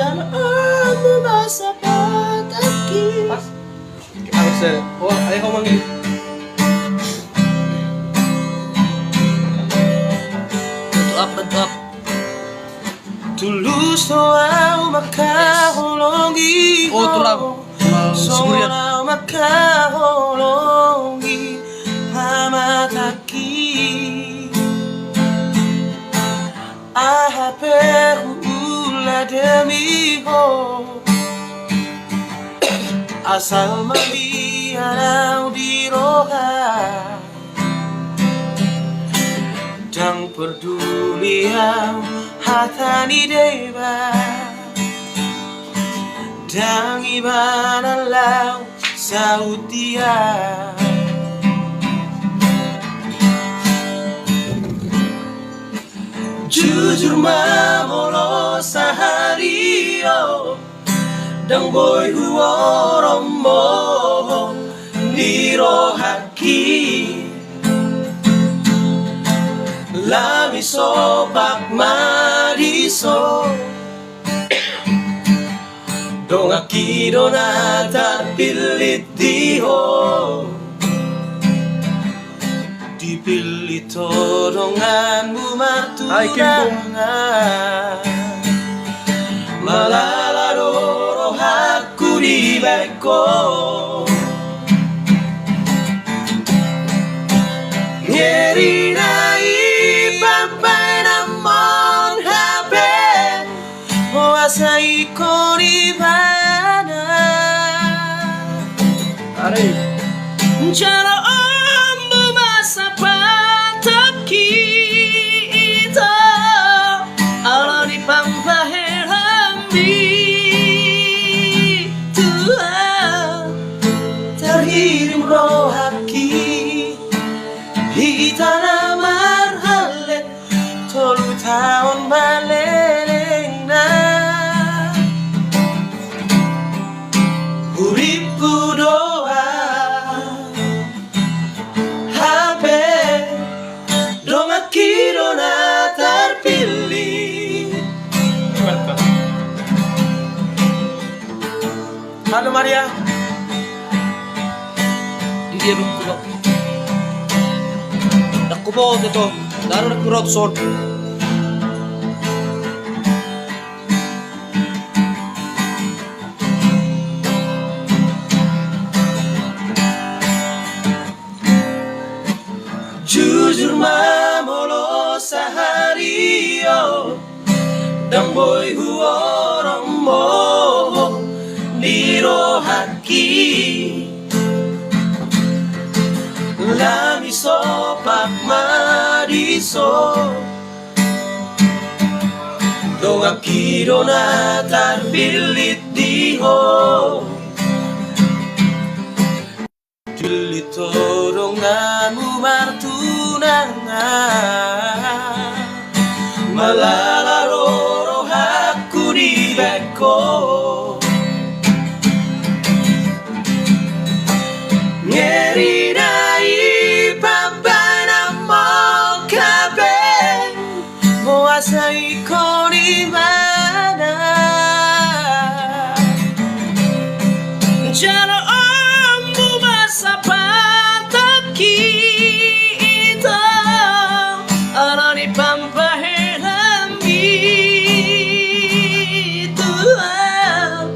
Jangan memaksa kaki. Pas. Harus oh, ayo ngomong ini. Bentuk up. Tulus doa makahulongi. Oh, tulang. Sugurian. Soa makahulongi pamataki. Ahapehu ula demi ho. Asal malihanau di roha dan peduli yang hatani deba dan ibanan lau sautia jujur mamolo sahario dan boy huoromo nirohaki lami sobak mariso dongaki donata pilit diho dipilih todonganmu martunangan malalaro aku di beko ngeri nai pampai namon habe wasai koribana Ari. cara ombu masa pataki itu ala di pampai terhirim rohaki hitana marhalet tolu tahun balelengna uripu doa habe dongaki dona terpilih. Halo Maria. Dia berkurang. Aku mau itu, naruh kurang son. Jujur mamolo sahario, dan boy huoromo nirohaki. Lami sopak mariso dongaki dona tarpilit diho Juli todonganmu martunangan malalaro aku di beko ngeri Wasai koribana Jara ombu masa pataki itu Ala di pampa helambi Tuhan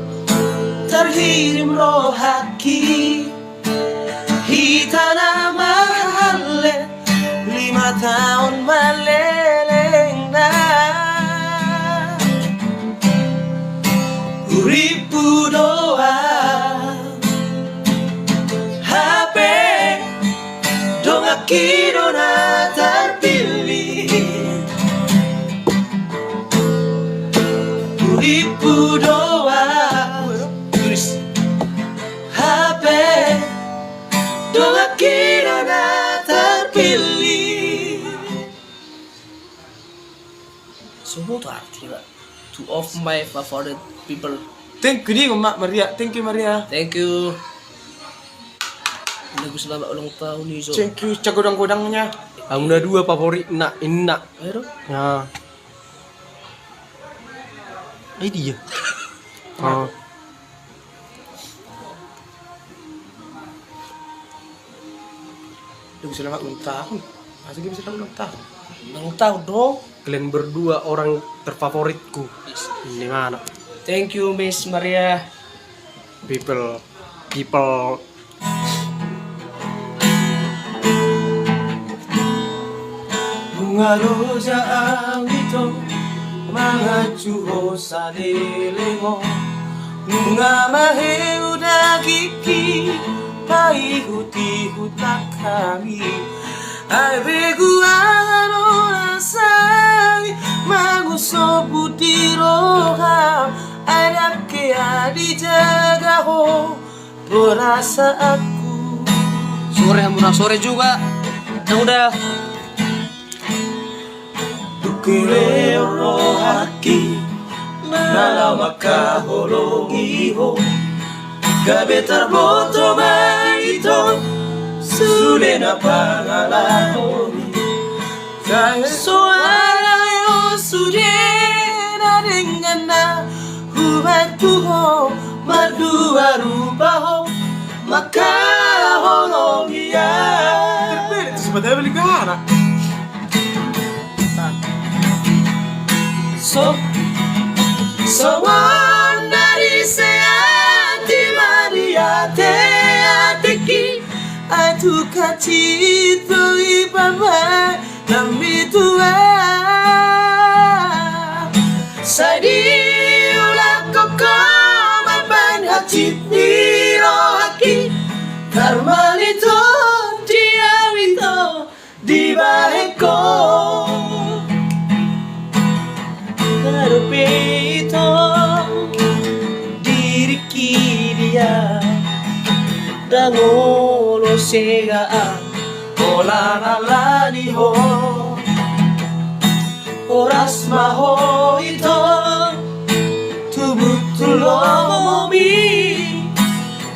terhirim rohaki hitana mahalet 5 tahun maleleng Uripu doa HP dongaki dona terpilih Uripu doa tulis HP dongaki dona terpilih semua tuh artinya two of my favorite people. Thank you Maria. Thank you Maria. Thank you. Lagu selamat ulang tahun nih so. Thank you cagodang-godangnya. Kamu udah 2 favorit nak ini nak. Ayo. Ya. Ini dia. Oh. Udah bisa lewat ulang tahun. Masa bisa lewat ulang tahun? Ulang tahun dong. Kalian berdua orang terfavoritku. Ini mana? Thank you Miss Maria. People. Bunga roja ang ito, mga tsuho sa lilingo. Bunga mahiu dagiki, paihuti-hutak kami. Ay beguan orasay, maguso putiroham. Ay kaya dijaga ho, berasa aku. Sore juga. Udah. Kulero haki na makahulong iho kabetar boto maito sude na pangalahon sa suara yo sude na dengan na hubatu ho madua rupa ho makahulong iya terpilih sebenarnya beli kahana. Someone dari seati Maria te ateki atu kacito ibaba nami tua sadi ulah koko maban hati niro haki karmalito dia wito di baheko Karpito diri dia dangolo sega ola nalani ho oras maho ito tubutulo mi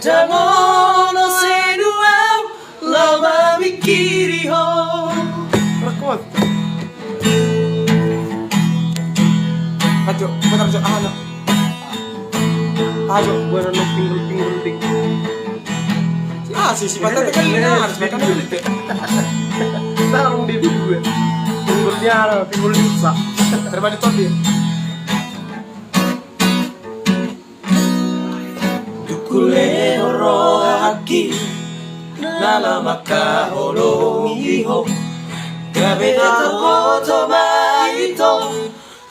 dangolo seduau lama mikiri ho rakot. Ayo, bentar aja, ayo, Bukan anak pinggul dik. Si patah kan harus makan dulu. Tarung di gue. Pinggulnya pinggul bisa. Terbalik tadi. Dukule oro haki, nala makaholo miho, kabeta boto maito.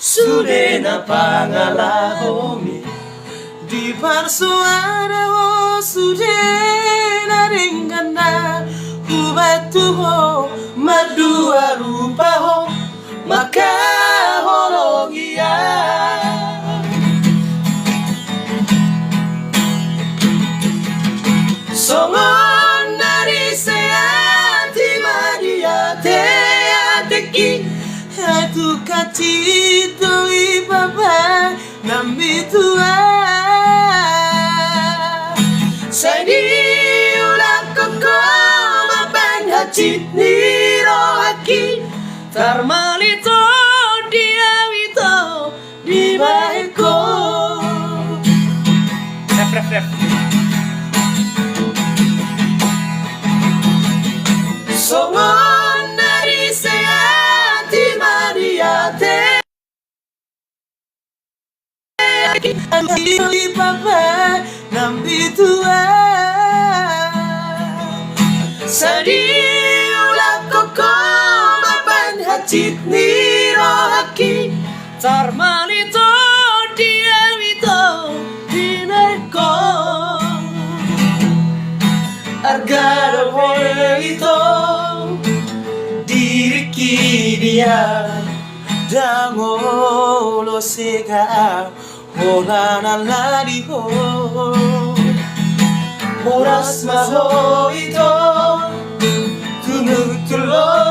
Sude na pangalahomi di parsuara ho sude na ringana hubatu ho madua rupa ho makahologia songon dari seati Maria te ateki atu kacito ibaba nami tua sadi ulah koko maban hati niro haki tarmalito dia wito di baheko ref songon dari seati Maria te Ambil papa nambi tua Sadi ulah koko mapan hati niro haki Tarmalito dia wito dineko Argado itu diriki dia Dangolo sega Hola nalari ho Horas maho ito Tumutulo